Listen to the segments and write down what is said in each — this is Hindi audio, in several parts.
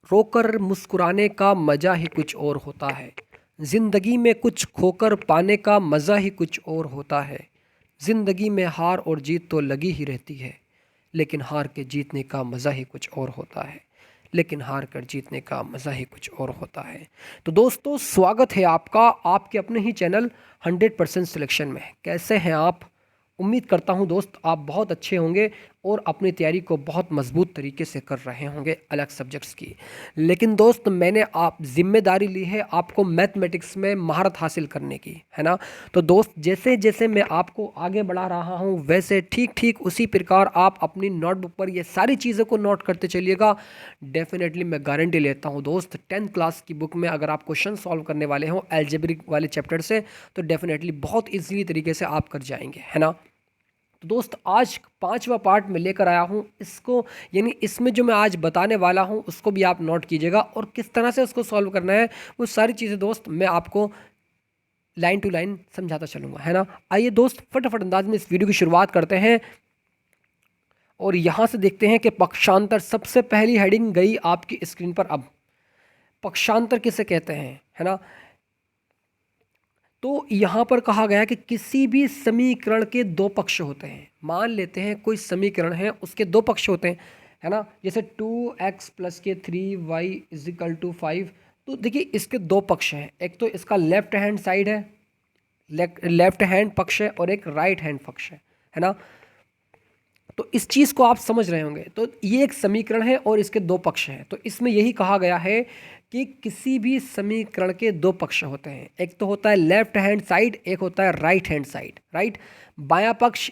रोकर मुस्कुराने का मज़ा ही कुछ और होता है। ज़िंदगी में कुछ खोकर पाने का मज़ा ही कुछ और होता है। ज़िंदगी में हार और जीत तो लगी ही रहती है, लेकिन हार के जीतने का मज़ा ही कुछ और होता है। लेकिन हार कर जीतने का मज़ा ही कुछ और होता है। तो दोस्तों, स्वागत है आपका आपके अपने ही चैनल 100% सिलेक्शन में। कैसे हैं आप? उम्मीद करता हूं दोस्त आप बहुत अच्छे होंगे और अपनी तैयारी को बहुत मजबूत तरीके से कर रहे होंगे अलग सब्जेक्ट्स की। लेकिन दोस्त, मैंने आप जिम्मेदारी ली है आपको मैथमेटिक्स में महारत हासिल करने की, है ना। तो दोस्त, जैसे जैसे मैं आपको आगे बढ़ा रहा हूं वैसे ठीक ठीक उसी प्रकार आप अपनी नोटबुक पर ये सारी चीज़ों को नोट करते चलिएगा। डेफिनेटली मैं गारंटी लेता हूं दोस्त, 10th क्लास की बुक में अगर आप क्वेश्चन सॉल्व करने वाले हों एल्जेब्रिक वाले चैप्टर से, तो डेफिनेटली बहुत ईजीली तरीके से आप कर जाएंगे, है ना। तो दोस्त, आज पांचवा पार्ट में लेकर आया हूँ इसको, यानी इसमें जो मैं आज बताने वाला हूँ उसको भी आप नोट कीजिएगा और किस तरह से उसको सॉल्व करना है वो सारी चीज़ें दोस्त मैं आपको लाइन टू लाइन समझाता चलूँगा, है ना। आइए दोस्त, फटाफट अंदाज में इस वीडियो की शुरुआत करते हैं और यहाँ से देखते हैं कि पक्षांतर, सबसे पहली हेडिंग गई आपकी स्क्रीन पर। अब पक्षांतर किसे कहते हैं, है ना। तो यहाँ पर कहा गया कि किसी भी समीकरण के दो पक्ष होते हैं। मान लेते हैं कोई समीकरण है, उसके दो पक्ष होते हैं, है ना। जैसे 2x प्लस के 3y इजिकल टू 5। तो देखिए, इसके दो पक्ष हैं। एक तो इसका लेफ्ट हैंड साइड है, लेफ्ट हैंड पक्ष है, और एक राइट हैंड पक्ष है ना। तो इस चीज़ को आप समझ रहे होंगे। तो ये एक समीकरण है और इसके दो पक्ष हैं। तो इसमें यही कहा गया है कि किसी भी समीकरण के दो पक्ष होते हैं। एक तो होता है लेफ्ट हैंड साइड, एक होता है राइट हैंड साइड, राइट। बायां पक्ष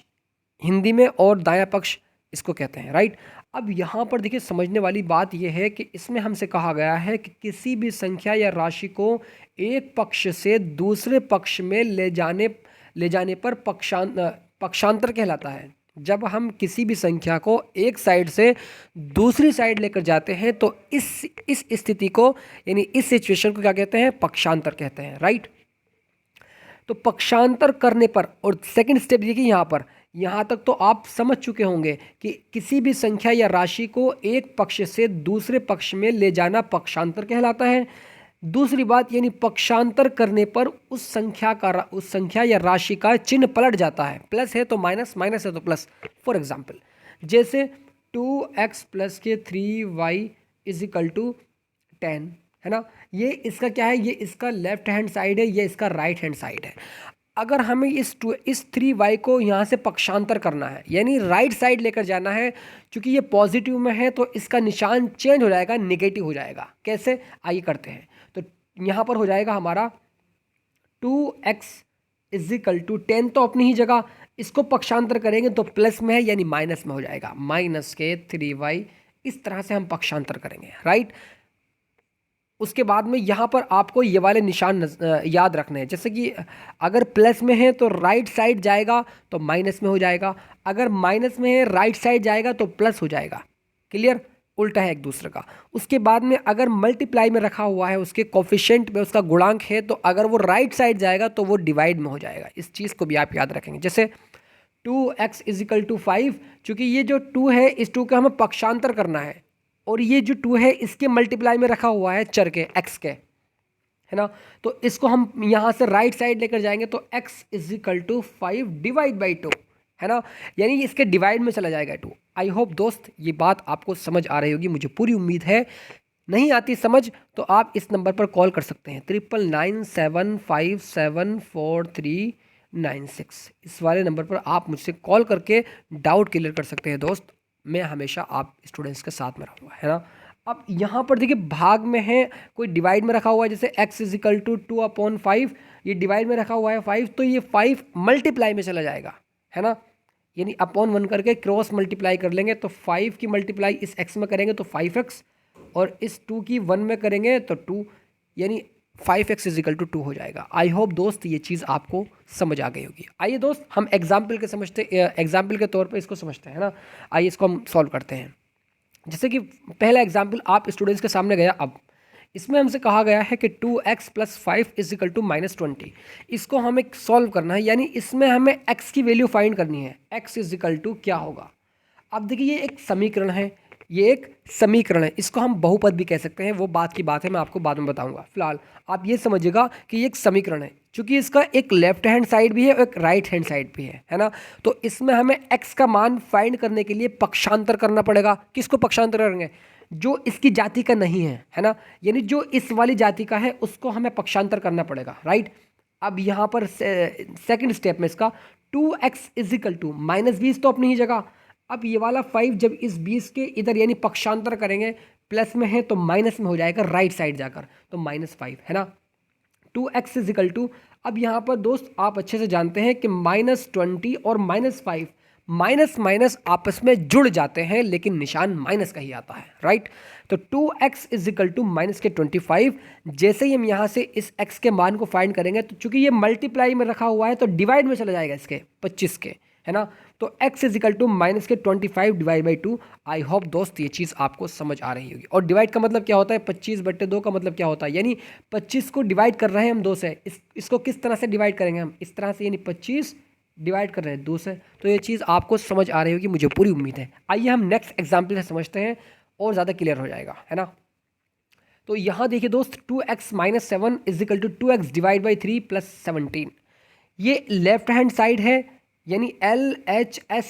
हिंदी में और दायां पक्ष इसको कहते हैं, राइट। अब यहाँ पर देखिए, समझने वाली बात यह है कि इसमें हमसे कहा गया है कि किसी भी संख्या या राशि को एक पक्ष से दूसरे पक्ष में ले जाने पर पक्षांतर कहलाता है। जब हम किसी भी संख्या को एक साइड से दूसरी साइड लेकर जाते हैं तो इस स्थिति को, यानी इस सिचुएशन को क्या कहते हैं? पक्षांतर कहते हैं, राइट। तो पक्षांतर करने पर, और सेकंड स्टेप देखिए यहाँ पर, यहाँ तक तो आप समझ चुके होंगे कि किसी भी संख्या या राशि को एक पक्ष से दूसरे पक्ष में ले जाना पक्षांतर कहलाता है। दूसरी बात, यानी पक्षांतर करने पर उस संख्या या राशि का चिन्ह पलट जाता है। प्लस है तो माइनस, माइनस है तो प्लस। फॉर एग्जाम्पल, जैसे 2x प्लस के 3y इजिकल टू 10, है ना। ये इसका क्या है? ये इसका लेफ्ट हैंड साइड है, ये इसका राइट हैंड साइड है। अगर हमें इस 3y को यहाँ से पक्षांतर करना है, यानी राइट साइड लेकर जाना है, क्योंकि ये पॉजिटिव में है तो इसका निशान चेंज हो जाएगा, नेगेटिव हो जाएगा। कैसे? आइए करते हैं। तो यहाँ पर हो जाएगा हमारा 2x इजिकल टू 10, तो अपनी ही जगह। इसको पक्षांतर करेंगे तो प्लस में है, यानी माइनस में हो जाएगा, माइनस के 3y। इस तरह से हम पक्षांतर करेंगे, राइट। उसके बाद में यहाँ पर आपको ये वाले निशान याद रखने हैं। जैसे कि अगर प्लस में है तो राइट साइड जाएगा तो माइनस में हो जाएगा, अगर माइनस में है राइट साइड जाएगा तो प्लस हो जाएगा। क्लियर? उल्टा है एक दूसरे का। उसके बाद में अगर मल्टीप्लाई में रखा हुआ है, उसके कोफिशिएंट में उसका गुणांक है, तो अगर वो राइट साइड जाएगा तो वो डिवाइड में हो जाएगा। इस चीज़ को भी आप याद रखेंगे। जैसे 2x इजिकल टू 5, चूँकि ये जो 2 है, इस 2 का हमें पक्षांतर करना है, और ये जो 2 है इसके मल्टीप्लाई में रखा हुआ है चर के, x के, है ना। तो इसको हम यहाँ से राइट साइड लेकर जाएंगे तो x is equal to 5 divide by 2, है ना। यानी इसके डिवाइड में चला जाएगा 2। आई होप दोस्त ये बात आपको समझ आ रही होगी, मुझे पूरी उम्मीद है। नहीं आती समझ तो आप इस नंबर पर कॉल कर सकते हैं, 9997574396। इस वाले नंबर पर आप मुझसे कॉल करके डाउट क्लियर कर सकते हैं दोस्त। मैं हमेशा आप स्टूडेंट्स के साथ में रहूँगा, है ना। अब यहाँ पर देखिए, भाग में है, कोई डिवाइड में रखा हुआ है, जैसे x इजिकल टू 2/5, ये डिवाइड में रखा हुआ है 5, तो ये 5 मल्टीप्लाई में चला जाएगा, है ना। यानी अपॉन 1 करके क्रॉस मल्टीप्लाई कर लेंगे तो 5 की मल्टीप्लाई इस x में करेंगे तो 5x, और इस 2 की 1 में करेंगे तो 2, यानी 5x इजिकल टू 2 हो जाएगा। आई होप दोस्त ये चीज़ आपको समझ आ गई होगी। आइए दोस्त, हम एग्जाम्पल के तौर पे इसको समझते हैं, ना। आइए इसको हम सॉल्व करते हैं। जैसे कि पहला एग्जाम्पल आप स्टूडेंट्स के सामने गया। अब इसमें हमसे कहा गया है कि 2x प्लस 5 इजिकल टू -20। इसको हमें सॉल्व करना है, यानी इसमें हमें x की वैल्यू फाइंड करनी है। x इजिकल टू क्या होगा? अब देखिए, ये एक समीकरण है, ये एक समीकरण है, इसको हम बहुपद भी कह सकते हैं, वो बात की बात है, मैं आपको बाद में बताऊंगा। फिलहाल आप ये समझिएगा कि ये एक समीकरण है, क्योंकि इसका एक लेफ्ट हैंड साइड भी है और एक राइट हैंड साइड भी है ना। तो इसमें हमें x का मान फाइंड करने के लिए पक्षांतर करना पड़ेगा। किसको पक्षांतर करेंगे? जो इसकी जाति का नहीं है ना, यानी जो इस वाली जाति का है उसको हमें पक्षांतर करना पड़ेगा, राइट। अब यहाँ पर सेकंड स्टेप में इसका 2x इजिकल टू -20 तो अपनी ही जगह। अब ये वाला 5 जब इस 20 के इधर यानी पक्षांतर करेंगे, प्लस में है तो माइनस में हो जाएगा राइट साइड जाकर, तो -5 है ना। 2x इजिकल टू, अब यहाँ पर दोस्त आप अच्छे से जानते हैं कि -20 और -5 माइनस माइनस आपस में जुड़ जाते हैं, लेकिन निशान माइनस का ही आता है, राइट। तो 2x इजिकल टू -25, जैसे ही हम यहाँ से इस x के मान को फाइंड करेंगे, तो चूंकि ये मल्टीप्लाई में रखा हुआ है तो डिवाइड में चला जाएगा इसके 25 के, है ना। तो x is equal to -25 divide by 2। I hope दोस्त ये चीज़ आपको समझ आ रही होगी। और डिवाइड का मतलब क्या होता है? 25/2 का मतलब क्या होता है? यानी 25 को डिवाइड कर रहे हैं हम 2 से। इसको किस तरह से डिवाइड करेंगे हम? इस तरह से, यानी 25 डिवाइड कर रहे हैं 2 से। तो ये चीज़ आपको समझ आ रही होगी, मुझे पूरी उम्मीद है। आइए हम नेक्स्ट एग्जाम्पल से समझते हैं और ज़्यादा क्लियर हो जाएगा, है ना। तो यहाँ देखिए दोस्त, 2x - 7 is equal to 2x divide by 3 plus 17। ये लेफ्ट हैंड साइड है यानी LHS,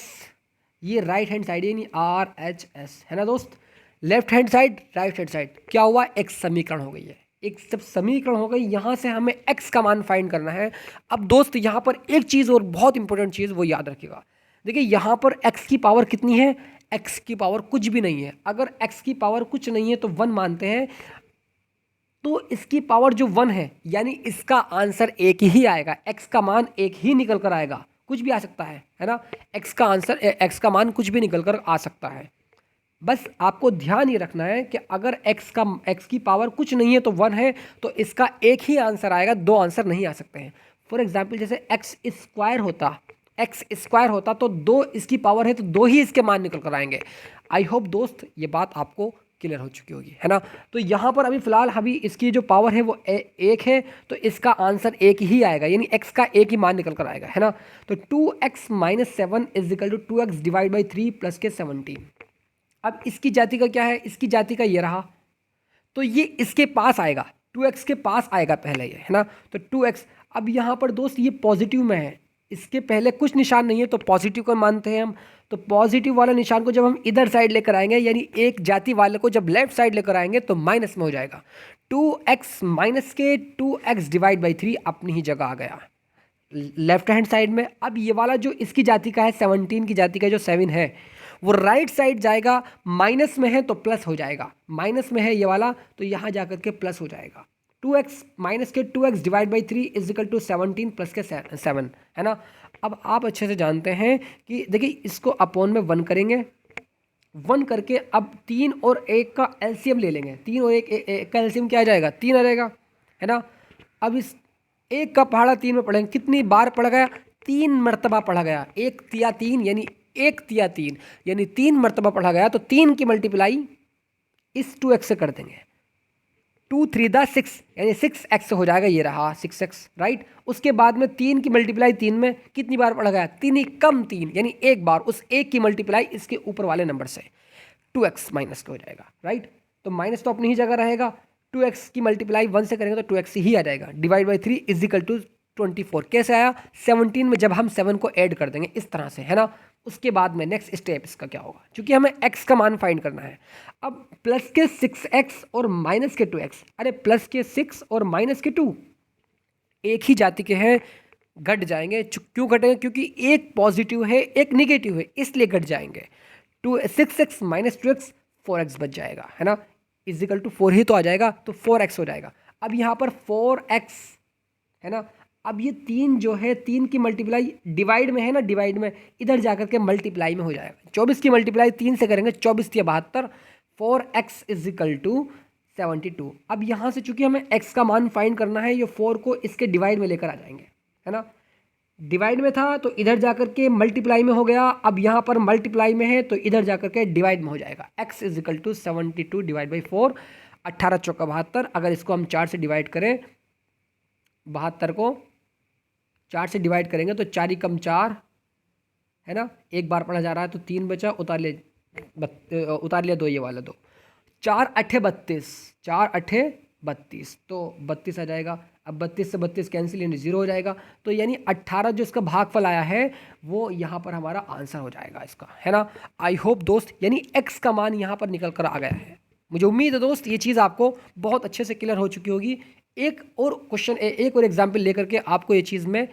ये राइट हैंड साइड यानी RHS, है ना दोस्त। Left hand side, right hand side, क्या हुआ? एक समीकरण हो गई है। एक जब समीकरण हो गई, यहाँ से हमें x का मान फाइंड करना है। अब दोस्त यहाँ पर एक चीज़ और बहुत इंपॉर्टेंट चीज़ वो याद रखिएगा। देखिए यहाँ पर x की पावर कितनी है? x की पावर कुछ भी नहीं है। अगर x की पावर कुछ नहीं है तो 1 मानते हैं, तो इसकी पावर जो 1 है यानी इसका आंसर एक ही आएगा। x का मान एक ही निकल कर आएगा, कुछ भी आ सकता है ना। x का आंसर, x का मान कुछ भी निकल कर आ सकता है। बस आपको ध्यान ये रखना है कि अगर x की पावर कुछ नहीं है तो 1 है, तो इसका एक ही आंसर आएगा, 2 आंसर नहीं आ सकते हैं। फॉर एग्जाम्पल जैसे x स्क्वायर होता तो 2 इसकी पावर है तो 2 ही इसके मान निकल कर आएंगे। आई होप दोस्त ये बात आपको क्लियर हो चुकी होगी, है ना। तो यहाँ पर अभी फिलहाल अभी इसकी जो पावर है वो एक है, तो इसका आंसर एक ही आएगा, यानी x का एक ही मान निकल कर आएगा, है ना। तो 2x - 7 is equal to 2x divide by 3 plus के 17। अब इसकी जाति का क्या है? इसकी जाति का ये रहा, तो ये इसके पास आएगा, 2x के पास आएगा पहले ये, है ना। तो 2x, अब यहाँ पर दोस्त ये पॉजिटिव में है, इसके पहले कुछ निशान नहीं है तो पॉजिटिव को मानते हैं हम। तो पॉजिटिव वाला निशान को जब हम इधर साइड लेकर आएंगे, यानी एक जाति वाले को जब लेफ्ट साइड लेकर आएंगे तो माइनस में हो जाएगा। 2x माइनस के 2x डिवाइड बाई 3 अपनी ही जगह आ गया लेफ्ट हैंड साइड में। अब ये वाला जो इसकी जाति का है, 17 की जाति का जो 7 है, वो राइट साइड जाएगा, माइनस में है तो प्लस हो जाएगा, माइनस में है ये वाला तो यहाँ जाकर के प्लस हो जाएगा। 2x माइनस के 2x divide by 3 is equal to 17 plus के 7, है ना। अब आप अच्छे से जानते हैं कि देखिए इसको अपॉन में 1 करेंगे, 1 करके अब 3 और 1 का एलसीएम ले लेंगे। 3 और 1 का एलसीएम क्या आ जाएगा? 3 आ जाएगा, है ना। अब इस 1 का पहाड़ा 3 में पढ़ेंगे, कितनी बार पढ़ा गया? 3 मरतबा पढ़ा गया। 1 तिया 3 यानी 1 तिया 3 यानी 3 मरतबा पढ़ा गया, तो 3 की मल्टीप्लाई इस 2x से कर देंगे। 2 3 दा 6 यानी 6x हो जाएगा, ये रहा 6x, राइट। उसके बाद में 3 की मल्टीप्लाई 3 में कितनी बार पढ़ा गया? 3 ही कम 3 यानी एक बार, उस एक की मल्टीप्लाई इसके ऊपर वाले नंबर से 2x माइनस हो जाएगा, राइट। तो माइनस तो अपनी ही जगह रहेगा, 2x की मल्टीप्लाई 1 से करेंगे तो 2x ही आ जाएगा। डिवाइड बाई 3 इजिकल टू 24 कैसे आया? 17 में जब हम 7 को ऐड कर देंगे इस तरह से, है ना। उसके बाद में नेक्स्ट स्टेप इसका क्या होगा, क्योंकि हमें x का मान फाइंड करना है। अब प्लस के 6x और माइनस के 2x, अरे प्लस के 6 और माइनस के 2 एक ही जाति के हैं, घट जाएंगे। क्यों घटेंगे? क्योंकि एक पॉजिटिव है एक निगेटिव है, इसलिए घट जाएंगे। 6x माइनस 2x 4x बच जाएगा, है ना। इजिकल टू 4 ही तो आ जाएगा, तो 4x हो जाएगा। अब यहाँ पर 4x, है ना। अब ये 3 जो है, 3 की मल्टीप्लाई डिवाइड में है ना, डिवाइड में इधर जाकर के मल्टीप्लाई में हो जाएगा। 24 की मल्टीप्लाई 3 से करेंगे, 24 या 72, 4x इजिकल टू 72। अब यहाँ से चूंकि हमें x का मान फाइंड करना है, ये 4 को इसके डिवाइड में लेकर आ जाएंगे, है ना। डिवाइड में था तो इधर जाकर के मल्टीप्लाई में हो गया, अब यहाँ पर मल्टीप्लाई में है तो इधर जाकर के डिवाइड में हो जाएगा। x is equal to 72 divide by 4, 18 चौका 72। अगर इसको हम 4 से डिवाइड करें, 72 को 4 से डिवाइड करेंगे तो 4 ही कम 4, है ना। एक बार पढ़ा जा रहा है तो 3 बचा, उतार ले उतार लिया 2, ये वाला 2, 4 अठे 32, 4 अठे 32, तो 32 आ जाएगा। अब 32 से 32 कैंसिल, यानी 0 हो जाएगा। तो यानी 18 जो इसका भागफल आया है वो यहाँ पर हमारा आंसर हो जाएगा इसका, है ना। आई होप दोस्त, यानी x का मान यहाँ पर निकल कर आ गया है। मुझे उम्मीद है दोस्त ये चीज़ आपको बहुत अच्छे से क्लियर हो चुकी होगी। एक और क्वेश्चन, एक और एग्जाम्पल लेकर के आपको ये चीज़ में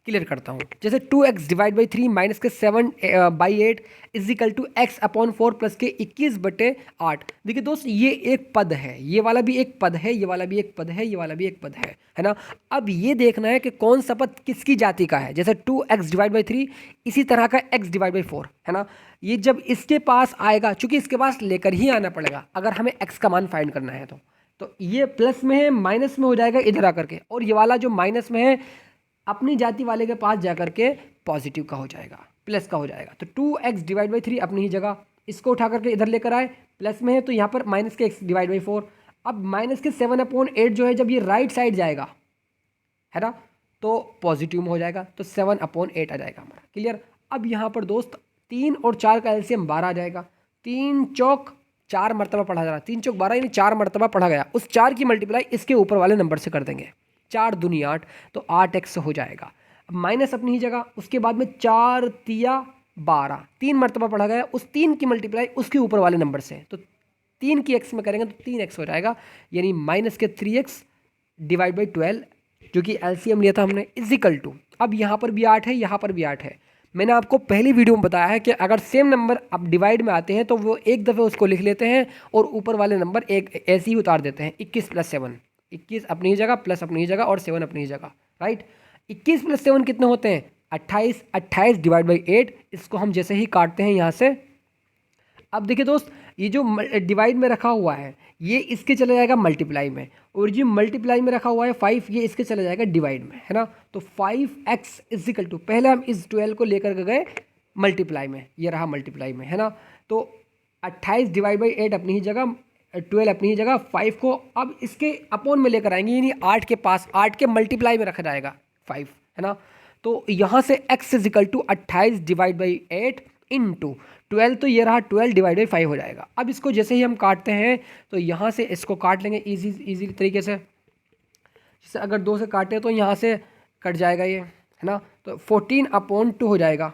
क्लियर करता हूँ। जैसे 2x डिवाइड बाई 3 माइनस के 7/8 is equal to x upon 4 plus के 21/8। देखिए दोस्त, ये एक पद है, ये वाला भी एक पद है, ये वाला भी एक पद है, ये वाला भी एक पद है ना। अब ये देखना है कि कौन सा पद किसकी जाति का है। जैसे 2x डिवाइड बाई 3, इसी तरह का x डिवाइड बाई 4, है ना। ये जब इसके पास आएगा, चूंकि इसके पास लेकर ही आना पड़ेगा अगर हमें x का मान फाइंड करना है तो ये प्लस में है, माइनस में हो जाएगा इधर आकर के, और ये वाला जो माइनस में है अपनी जाति वाले के पास जाकर के पॉजिटिव का हो जाएगा, प्लस का हो जाएगा। तो 2x डिवाइड बाई 3 अपनी ही जगह, इसको उठा करके इधर लेकर आए, प्लस में है तो यहाँ पर माइनस के x डिवाइड बाई 4। अब माइनस के 7/8 जो है जब ये राइट साइड जाएगा, है ना, तो पॉजिटिव में हो जाएगा, तो 7/8 आ जाएगा हमारा। क्लियर। अब यहाँ पर दोस्त 3 और 4 का एलसीएम 12 आ जाएगा। 3 चौक 4 मरतबा पढ़ा जा रहा है, 3 चौक 12 यानी 4 मरतबा पढ़ा गया। उस 4 की मल्टीप्लाई इसके ऊपर वाले नंबर से कर देंगे, 4 दूनी 8, तो 8x हो जाएगा। अब माइनस अपनी ही जगह, उसके बाद में 4 तिया 12, 3 मरतबा पढ़ा गया, उस 3 की मल्टीप्लाई उसके ऊपर वाले नंबर से, तो 3 की x में करेंगे तो 3x हो जाएगा, यानी माइनस के 3x डिवाइड बाई 12, जो कि एलसीएम लिया था हमने, इज इक्वल टू, अब यहाँ पर भी 8 है, यहाँ पर भी 8 है। मैंने आपको पहली वीडियो में बताया है कि अगर सेम नंबर अब डिवाइड में आते हैं तो वो एक दफ़े उसको लिख लेते हैं और ऊपर वाले नंबर एक ऐसे ही उतार देते हैं। 21 + 7, 21 अपनी ही जगह, प्लस अपनी ही जगह, और 7 अपनी ही जगह, राइट। 21 + 7 कितने होते हैं? 28। 28 डिवाइड बाई 8, इसको हम जैसे ही काटते हैं यहाँ से, अब देखिए दोस्त, ये जो डिवाइड में रखा हुआ है ये इसके चले जाएगा मल्टीप्लाई में, और जो मल्टीप्लाई में रखा हुआ है 5, ये इसके चले जाएगा डिवाइड में, है ना। तो 5x इज इक्वल टू, पहले हम इस 12 को लेकर के गए मल्टीप्लाई में, ये रहा मल्टीप्लाई में, है ना। तो 28 डिवाइड बाई 8 अपनी ही जगह, 12 अपनी ही जगह, 5 को अब इसके अपोन में लेकर आएंगे, यानी 8 के पास, 8 के मल्टीप्लाई में रखा जाएगा 5, है ना। तो यहाँ से x is equal to 28 divide by 8 into 12, तो ये रहा 12 डिवाइड बाई 5 हो जाएगा। अब इसको जैसे ही हम काटते हैं तो यहाँ से इसको काट लेंगे इजी तरीके से। जैसे अगर 2 से काटे तो यहाँ से कट जाएगा ये, है ना। तो 14/2 हो जाएगा,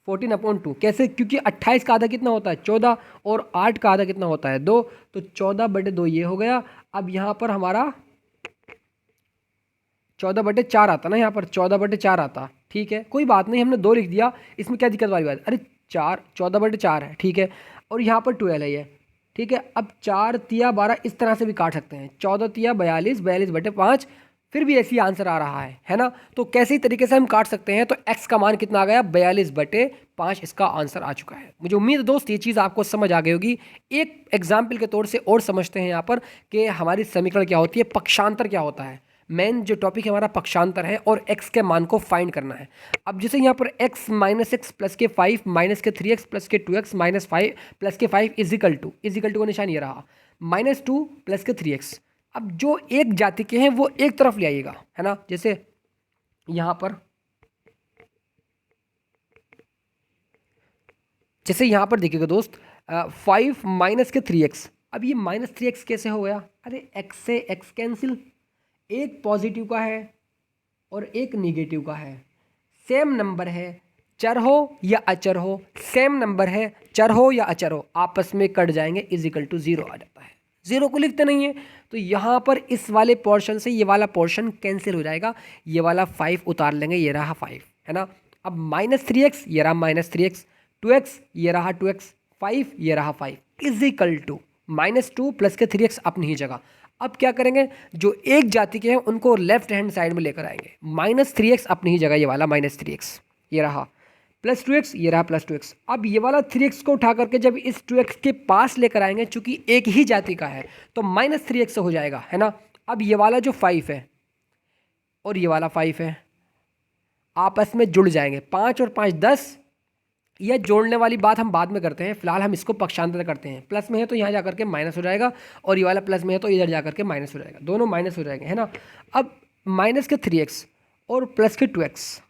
14/2 कैसे? क्योंकि 28 का आधा कितना होता है? 14, और 8 का आधा कितना होता है? 2, तो 14/2 ये हो गया। अब यहाँ पर हमारा 14/4 आता ना, यहाँ पर 14/4 आता, ठीक है, कोई बात नहीं, हमने 2 लिख दिया, इसमें क्या दिक्कत वाली बात? अरे 14/4 है, ठीक है, और यहाँ पर 12 है ये, ठीक है। अब 4 तिया 12 इस तरह से भी काट सकते हैं, 14 तिया 42, 42/5, फिर भी ऐसी आंसर आ रहा है ना। तो कैसे तरीके से हम काट सकते हैं, तो x का मान कितना आ गया? 42/5 इसका आंसर आ चुका है। मुझे उम्मीद है दोस्त ये चीज़ आपको समझ आ गई होगी। एक एग्जाम्पल के तौर से और समझते हैं यहाँ पर कि हमारी समीकरण क्या होती है, पक्षांतर क्या होता है। मेन जो टॉपिक है हमारा पक्षांतर है, और x के मान को फाइंड करना है। अब जैसे यहाँ पर x - x प्लस के 5 माइनस के 3x प्लस के 2x माइनस 5 प्लस के 5 इज इक्वल टू का निशान ये रहा, -2 प्लस के 3x। अब जो एक जाति के हैं वो एक तरफ ले आइएगा, है ना। जैसे यहाँ पर देखिएगा दोस्त, 5 माइनस के 3x, अब ये -3x कैसे हो गया? अरे x से x कैंसिल, एक पॉजिटिव का है और एक निगेटिव का है, सेम नंबर है, चर हो या अचर हो, सेम नंबर है, चर हो या अचर हो, आपस में कट जाएंगे, इज इक्वल टू 0 आ जाता है। 0 को लिखते नहीं है, तो यहाँ पर इस वाले पोर्शन से ये वाला पोर्शन कैंसिल हो जाएगा, ये वाला 5 उतार लेंगे, ये रहा 5, है ना। अब -3x, ये रहा -3x, 2x, ये रहा 2x, 5, ये रहा 5, इज इक्वल टू -2 प्लस के 3x अपनी ही जगह। अब क्या करेंगे, जो एक जाति के हैं उनको लेफ्ट हैंड साइड में लेकर आएंगे, -3x अपनी ही जगह, ये वाला -3x, ये रहा +2x, ये रहा +2x। अब ये वाला 3x को उठा करके जब इस 2x के पास लेकर आएंगे, चूंकि एक ही जाति का है, तो -3x हो जाएगा, है ना। अब ये वाला जो 5 है और ये वाला 5 है, आपस में जुड़ जाएंगे, 5 और 5 10। यह जोड़ने वाली बात हम बाद में करते हैं, फिलहाल हम इसको पक्षांतर करते हैं। प्लस में है तो यहाँ जाकर के माइनस हो जाएगा, और ये वाला प्लस में है तो इधर जाकर के माइनस हो जाएगा, दोनों माइनस हो जाएंगे, है ना। अब -3x और प्लस के 2x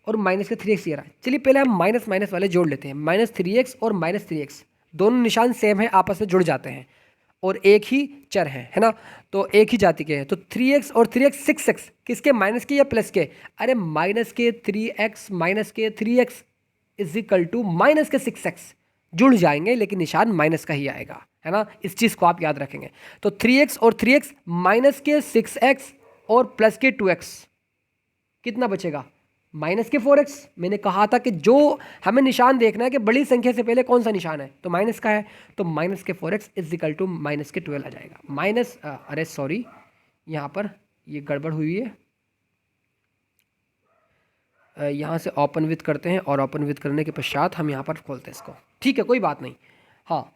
और माइनस के 3x ये रहा। चलिए पहले हम माइनस माइनस वाले जोड़ लेते हैं। -3x और -3x दोनों निशान सेम है, आपस में जुड़ जाते हैं और एक ही चर है ना, तो एक ही जाति के हैं। तो 3x और 3x 6x किसके, माइनस के या प्लस के? अरे माइनस के 3x माइनस के 3x is equal to minus के 6x, जुड़ जाएंगे लेकिन निशान माइनस का ही आएगा, है ना। इस चीज़ को आप याद रखेंगे। तो 3x और 3x माइनस के 6x और प्लस के 2x कितना बचेगा, माइनस के 4x। मैंने कहा था कि जो हमें निशान देखना है कि बड़ी संख्या से पहले कौन सा निशान है, तो माइनस का है, तो माइनस के 4x is equal to minus के 12 आ जाएगा। माइनस अरे सॉरी, यहाँ पर ये गड़बड़ हुई है। यहाँ से ओपन विथ करते हैं और ओपन विथ करने के पश्चात हम यहाँ पर खोलते हैं इसको, ठीक है, कोई बात नहीं, हाँ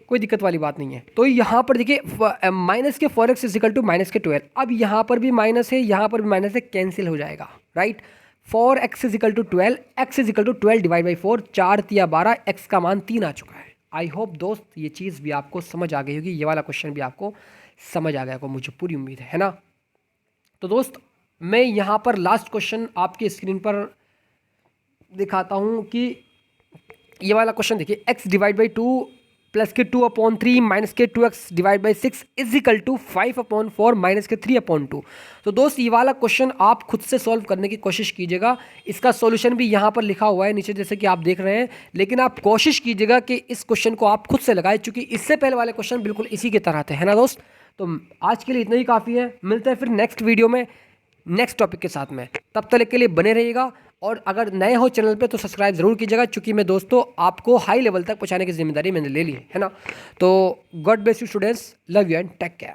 कोई दिक्कत वाली बात नहीं है। तो यहाँ पर देखिए माइनस के 4x is equal to minus के 12। अब यहाँ पर भी माइनस है, यहाँ पर भी माइनस है, कैंसिल हो जाएगा, right. 4x is equal to 12, x is equal to 12 divide by 4, 4 तिया 12, x का मान 3 आ चुका है। आई होप दोस्त ये चीज़ भी आपको समझ आ गई होगी, ये वाला क्वेश्चन भी आपको समझ आ गया होगा, मुझे पूरी उम्मीद है ना। तो दोस्त मैं यहाँ पर लास्ट क्वेश्चन आपकी स्क्रीन पर दिखाता हूँ कि ये वाला क्वेश्चन देखिए, x डिवाइड बाई 2 प्लस के 2/3 माइनस के 2x divide by 6 is equal to 5/4 minus के 3/2। तो दोस्त ये वाला क्वेश्चन आप खुद से सॉल्व करने की कोशिश कीजिएगा। इसका सॉल्यूशन भी यहाँ पर लिखा हुआ है नीचे, जैसे कि आप देख रहे हैं, लेकिन आप कोशिश कीजिएगा कि इस क्वेश्चन को आप खुद से लगाएं, क्योंकि इससे पहले वाले क्वेश्चन बिल्कुल इसी की तरह थे, है ना दोस्त। तो आज के लिए इतना ही काफ़ी है, मिलते हैं फिर नेक्स्ट वीडियो में नेक्स्ट टॉपिक के साथ में। तब तक के लिए बने रहिएगा, और अगर नए हो चैनल पे तो सब्सक्राइब ज़रूर कीजिएगा, क्योंकि मैं दोस्तों आपको हाई लेवल तक पहुंचाने की जिम्मेदारी मैंने ले ली है ना। तो God bless you students, love you and take care.